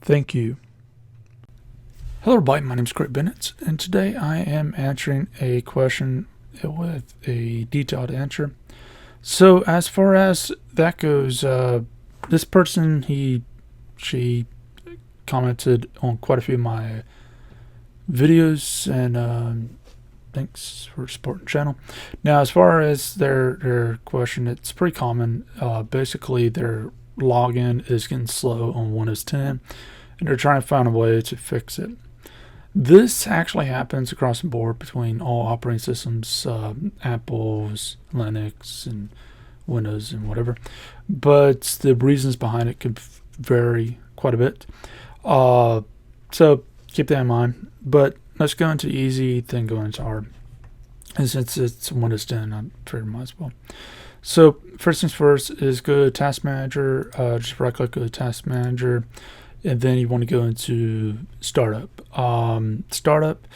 Thank you. Hello everybody, my name is Craig Bennett, and today I am answering a question with a detailed answer. So as far as that goes, this person, she commented on quite a few of my videos, and thanks for supporting the channel. Now, as far as their question, it's pretty common. Basically, their login is getting slow on Windows 10, and they're trying to find a way to fix it. This actually happens across the board between all operating systems, Apple's, Linux, and Windows, and whatever. But the reasons behind it could vary quite a bit. So keep that in mind. But let's go into easy, then go into hard. And since it's Windows 10, I figured might as well. So first things first is go to Task Manager. Just right click, go to Task Manager. And then you want to go into Startup. Startup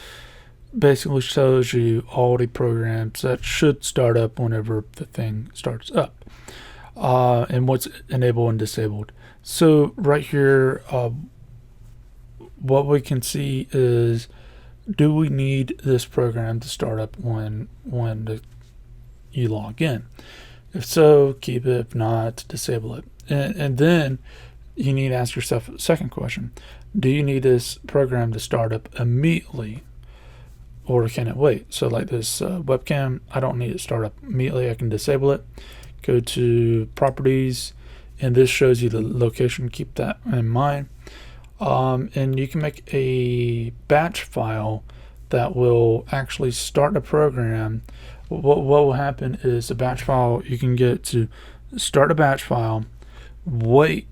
basically shows you all the programs that should start up whenever the thing starts up, and what's enabled and disabled. So right here, what we can see is, do we need this program to start up when you log in? If so, keep it. If not, disable it. And then you need to ask yourself a second question. Do you need this program to start up immediately, or can it wait? So like this webcam, I don't need it to start up immediately. I can disable it. Go to Properties, and this shows you the location. Keep that in mind. And you can make a batch file that will actually start a program. What will happen is a batch file, you can get to start a batch file, wait,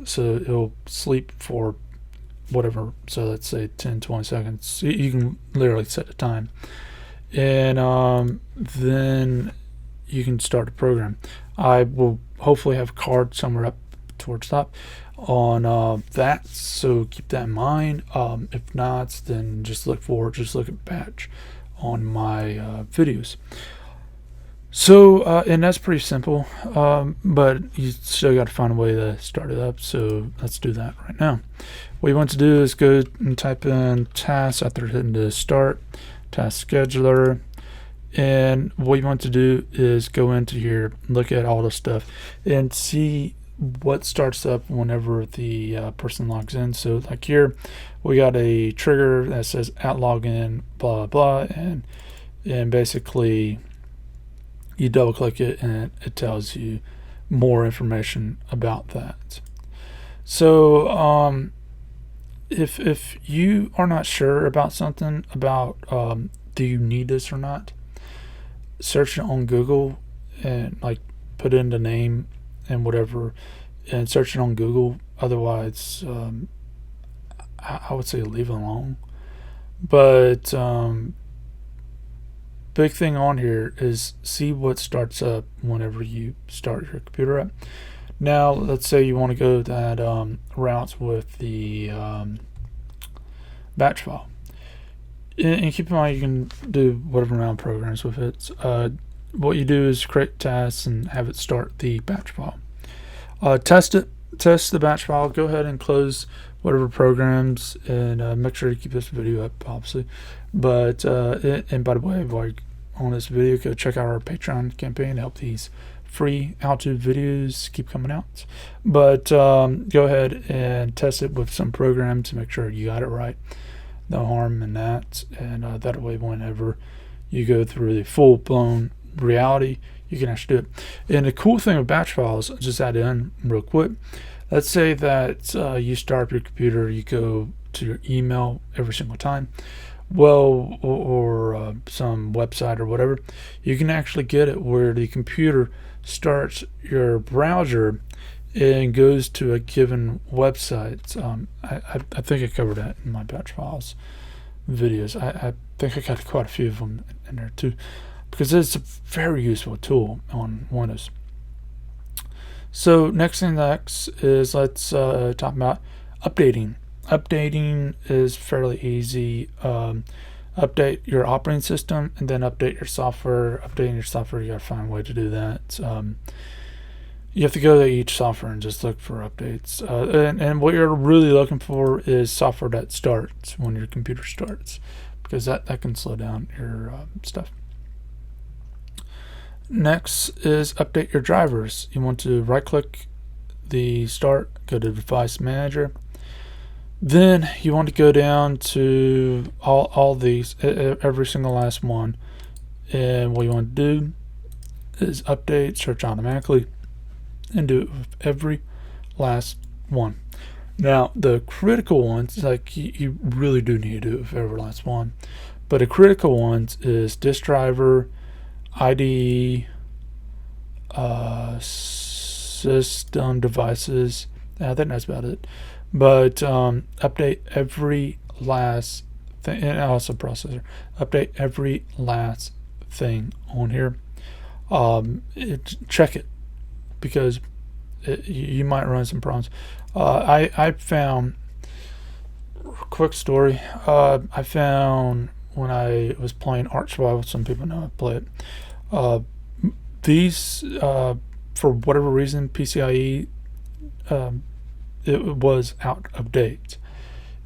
so it'll sleep for whatever, so let's say 10-20 seconds. You can literally set the time, and then you can start a program. I will hopefully have a card somewhere up towards the top on that, so keep that in mind. If not, then just look at batch on my videos. So, and that's pretty simple, but you still got to find a way to start it up, so let's do that right now. What you want to do is go and type in tasks after hitting the start, task scheduler, and what you want to do is go into here, look at all the stuff, and see what starts up whenever the person logs in. So like here, we got a trigger that says at login, blah, blah, blah, and basically you double click it and it tells you more information about that. So if you are not sure about something, about do you need this or not, search it on Google and like put in the name and whatever, and search it on Google. Otherwise, I would say leave it alone. But big thing on here is see what starts up whenever you start your computer up. Now let's say you want to go that route with the batch file, and keep in mind you can do whatever amount of programs with it. What you do is create tasks and have it start the batch file. Test the batch file. Go ahead and close whatever programs, and make sure to keep this video up, obviously. But and by the way, while you're on this video, go check out our Patreon campaign to help these free how-to videos keep coming out. But go ahead and test it with some programs to make sure you got it right. No harm in that, and that way whenever you go through the full-blown reality, you can actually do it. And the cool thing with batch files, I'll just add in real quick. Let's say that you start up your computer, you go to your email every single time, well, or some website or whatever. You can actually get it where the computer starts your browser and goes to a given website. I think I covered that in my batch files videos. I think I got quite a few of them in there too, because it's a very useful tool on Windows. So next is let's talk about updating. Updating is fairly easy. Update your operating system and then update your software. Updating your software, you gotta find a way to do that. you have to go to each software and just look for updates. And what you're really looking for is software that starts when your computer starts, because that can slow down your stuff. Next is update your drivers. You want to right click the start, go to device manager. Then you want to go down to all these, every single last one. And what you want to do is update search automatically and do it with every last one. Now the critical ones, like you really do need to do it with every last one, but the critical ones is disk driver, IDE, system devices. I think that's about it. But update every last thing, and also processor. Update every last thing on here. Check it, because you might run some problems. I found, quick story, I found when I was playing Ark Survival, some people know I play it, these, for whatever reason, PCIe, it was out of date.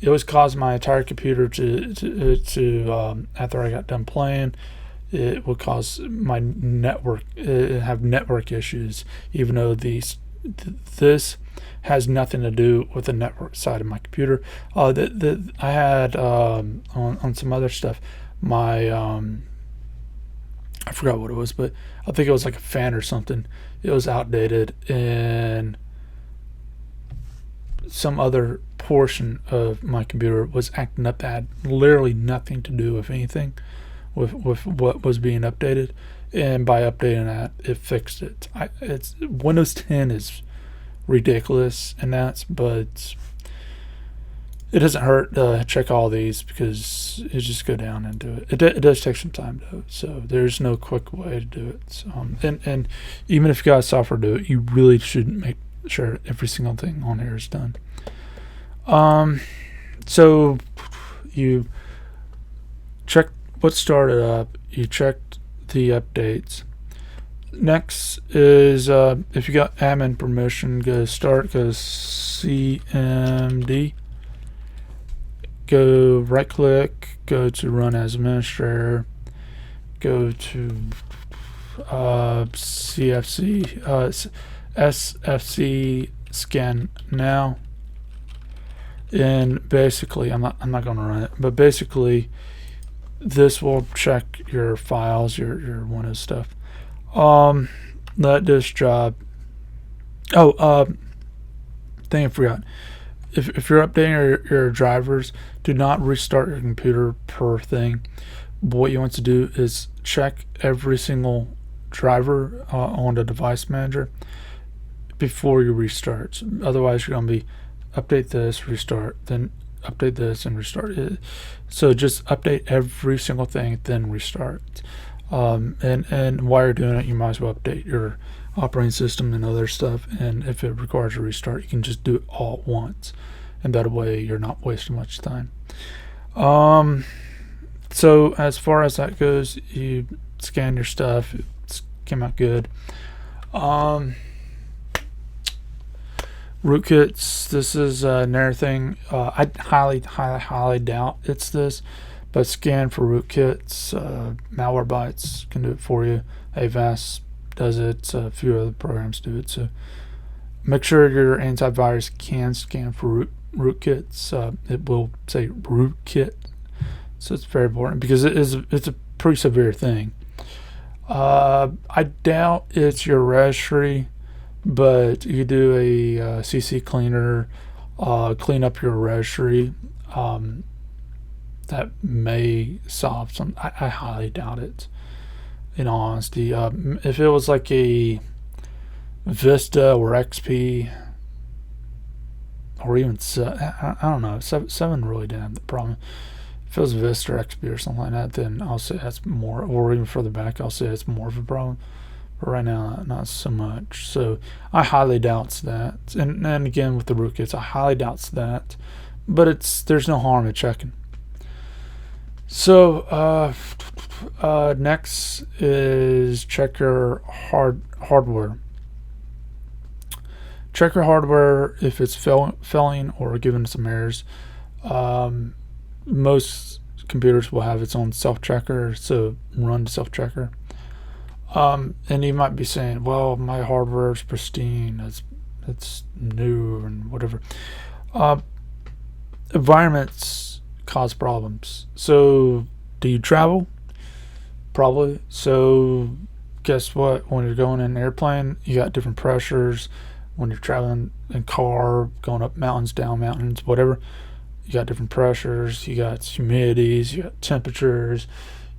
It was causing my entire computer to after I got done playing, it would cause my network have network issues, even though this has nothing to do with the network side of my computer. I had on some other stuff, my I forgot what it was, but I think it was like a fan or something. It was outdated, and some other portion of my computer was acting up that had literally nothing to do with anything with what was being updated, and by updating that, it fixed it. It's Windows 10 is ridiculous, and but it doesn't hurt to check all these, because you just go down and do it. It does take some time though, so there's no quick way to do it. So, and even if you got software to do it, you really should make sure every single thing on here is done. So you check what started up, you checked the updates. Next is if you got admin permission, go to start, go to CMD, go right click, go to run as administrator, go to CFC, SFC scan now, and basically I'm not going to run it, but basically this will check your files, your Windows stuff. Let this job. Thing I forgot. If you're updating your drivers, do not restart your computer per thing. What you want to do is check every single driver on the device manager before you restart. Otherwise, you're going to be update this, restart, then update this and restart it. So just update every single thing, then restart. And while you're doing it, you might as well update your operating system and other stuff. And if it requires a restart, you can just do it all at once, and that way you're not wasting much time. So as far as that goes, you scan your stuff. It came out good. Rootkits, this is another thing. I highly doubt it's this, but scan for rootkits. Malwarebytes can do it for you. Avast does it. A few other programs do it. So make sure your antivirus can scan for rootkits. It will say rootkit, so it's very important because it's a pretty severe thing. I doubt it's your registry, but you do a CC cleaner, clean up your registry. That may solve some. I highly doubt it, in all honesty. If it was like a Vista or XP, or even I don't know, 7 really didn't have the problem. If it was Vista or XP or something like that, then I'll say that's more, or even further back, I'll say it's more of a problem. But right now, not so much. So I highly doubt that. And again, with the rootkits, I highly doubt that. But there's no harm in checking. So next is check your hardware. check your hardware if it's failing or giving some errors. Most computers will have its own self-checker, so run the self-checker. And you might be saying, well, my hardware is pristine, it's new and whatever. Environments cause problems. So do you travel? Probably. So guess what? When you're going in an airplane, you got different pressures. When you're traveling in car, going up mountains, down mountains, whatever, you got different pressures. You got humidities, you got temperatures,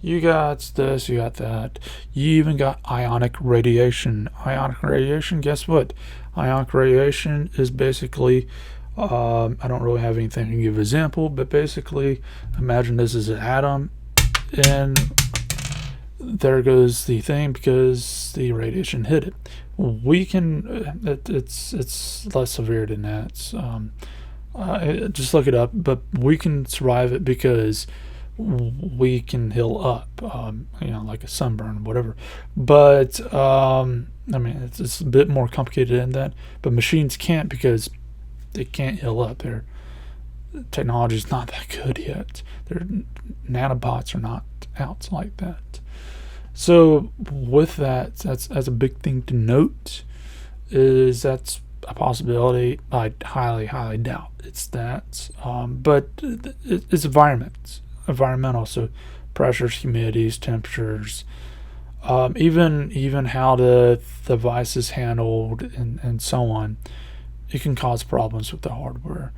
you got this, you got that. You even got ionic radiation. Ionic radiation, guess what? Ionic radiation is basically, I don't really have anything to give an example, but basically, imagine this is an atom, and there goes the thing because the radiation hit it. We can, it's less severe than that. Just look it up, but we can survive it because we can heal up, like a sunburn, whatever. But I mean, it's a bit more complicated than that. But machines can't because they can't heal up. Their technology is not that good yet. Their nanobots are not out like that. So with that, that's a big thing to note. Is that's a possibility? I highly doubt it's that. But it's environmental. So pressures, humidities, temperatures, even how the device is handled and so on. It can cause problems with the hardware,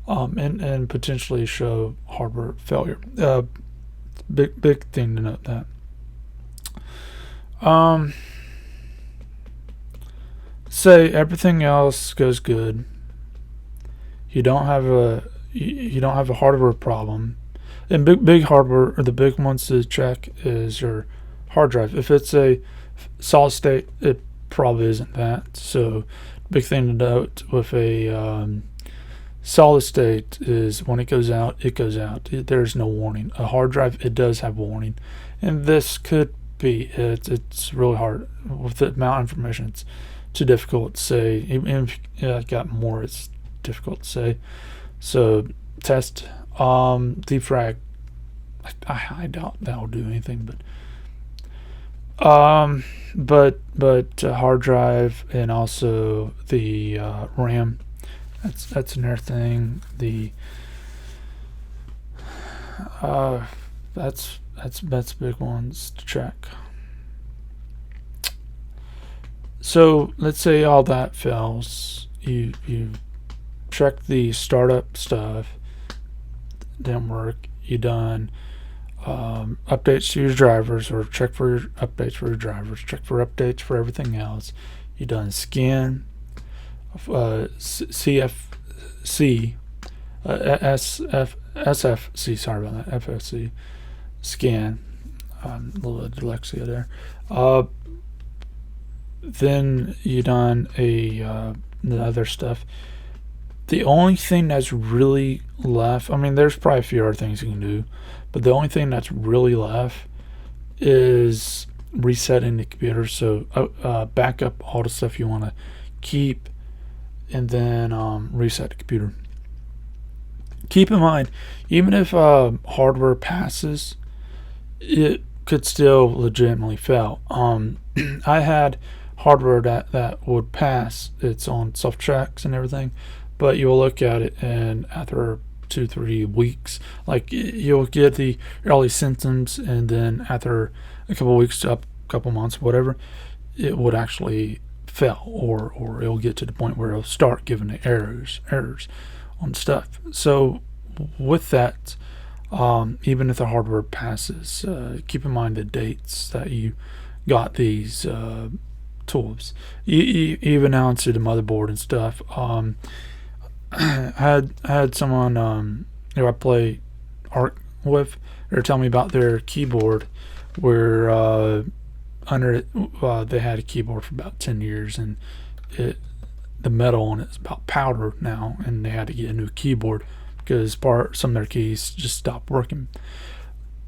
and potentially show hardware failure. Big thing to note that. Say everything else goes good. You don't have a hardware problem. And big hardware, or the big ones to check, is your hard drive. If it's a solid state, it probably isn't that. So big thing to note with a solid state is when it goes out, it goes out. There's no warning. A hard drive, it does have warning, and this could be it. It's really hard with the amount of information. It's too difficult to say. Even if I got more, it's difficult to say. So test defrag. I doubt that will do anything, but hard drive and also the RAM. That's another thing. The that's big ones to check. So let's say all that fails. You check the startup stuff, didn't work. You done updates to your drivers, or check for updates for your drivers. Check for updates for everything else. You done scan, CFC, SFC. Sorry about that. FFC scan. A little bit of dyslexia there. Then you done the other stuff. The only thing that's really left, I mean, there's probably a few other things you can do, but the only thing that's really left is resetting the computer. So back up all the stuff you want to keep, and then reset the computer. Keep in mind, even if hardware passes, it could still legitimately fail. I had hardware that would pass. It's on self-checks and everything, but you'll look at it, and after 2-3 weeks, like, you'll get the early symptoms, and then after a couple weeks to a couple months, whatever, it would actually fail, or it'll get to the point where it'll start giving the errors on stuff. So with that, even if the hardware passes, keep in mind the dates that you got these tools. Even down to the motherboard and stuff. I had someone who I play art with, or tell me about their keyboard, where under it, they had a keyboard for about 10 years, and the metal on it is about powder now, and they had to get a new keyboard because some of their keys just stopped working.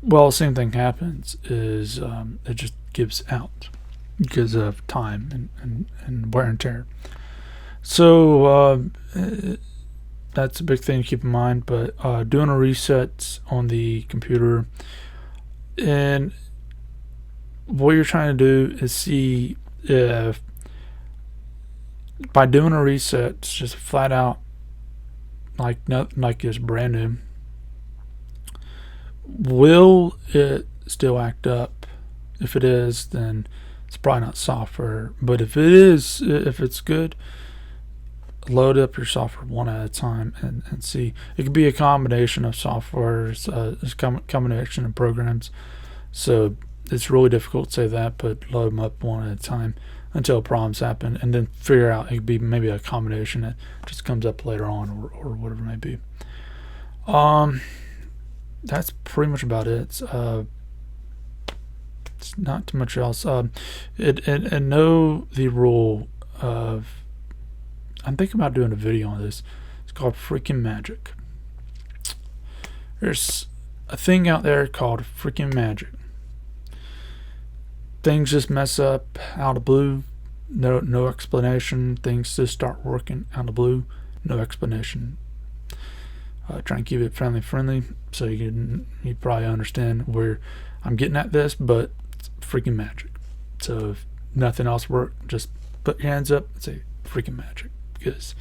Well, the same thing happens, is it just gives out because of time and wear and tear. So that's a big thing to keep in mind. But doing a reset on the computer, and what you're trying to do is see if by doing a reset, just flat out, like it's brand new, will it still act up? If it is, then it's probably not software. But if it is, if it's good, load up your software one at a time and see. It could be a combination of softwares, combination of programs. So it's really difficult to say that, but load them up one at a time until problems happen, and then figure out. It could be maybe a combination that just comes up later on, or whatever it may be. That's pretty much about it. It's not too much else. And know the rule of. I'm thinking about doing a video on this. It's called freaking magic. There's a thing out there called freaking magic. Things just mess up out of blue, no explanation. Things just start working out of blue, no explanation. Try and keep it family friendly, so you probably understand where I'm getting at this, but it's freaking magic. So if nothing else works, just put your hands up and say freaking magic. Because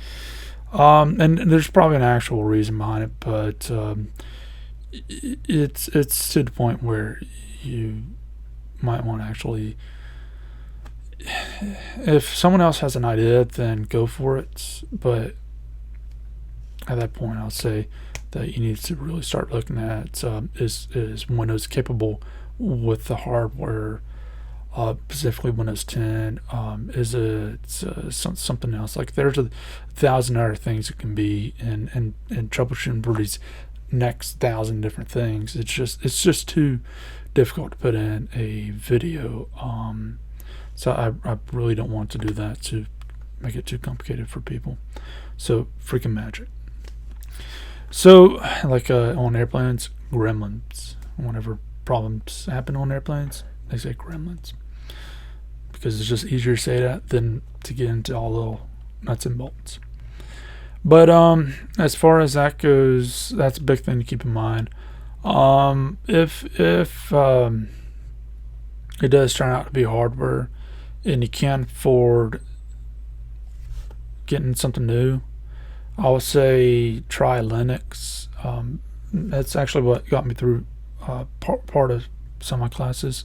and there's probably an actual reason behind it, but it's to the point where you might want to actually, if someone else has an idea, then go for it. But at that point, I'll say that you need to really start looking at is Windows capable with the hardware, specifically Windows 10. Is it something else? Like there's 1,000 other things it can be, and troubleshooting for these next 1,000 different things. It's just too difficult to put in a video. So I really don't want to do that, to make it too complicated for people. So freaking magic. So like on airplanes, gremlins. Whenever problems happen on airplanes, they say gremlins, because it's just easier to say that than to get into all the little nuts and bolts. But as far as that goes, that's a big thing to keep in mind. If it does turn out to be hardware and you can't afford getting something new, I would say try Linux. That's actually what got me through part of some of my classes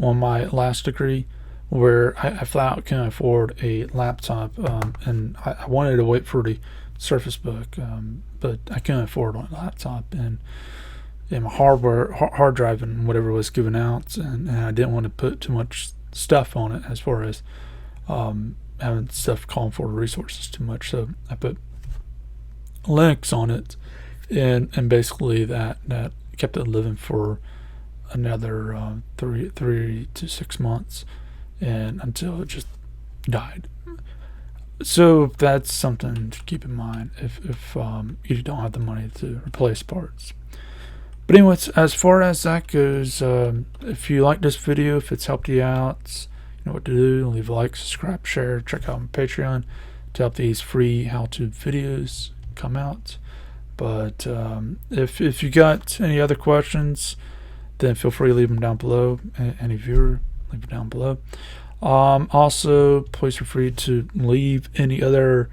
on my last degree, where I flat out couldn't afford a laptop, and I wanted to wait for the Surface Book, but I couldn't afford a laptop, and my hard drive and whatever was given out, and I didn't want to put too much stuff on it as far as having stuff calling for resources too much. So I put Linux on it, and basically that kept it living for another 3 to 6 months, and until it just died. So that's something to keep in mind if you don't have the money to replace parts. But anyways, as far as that goes, if you like this video, if it's helped you out, you know what to do. Leave a like, subscribe, share, check out my Patreon to help these free how-to videos come out. But if you got any other questions, then feel free to leave them down below. Any viewer, leave it down below. Also, please feel free to leave any other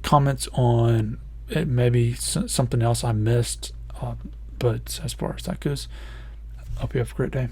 comments on it, maybe something else I missed. But as far as that goes, I hope you have a great day.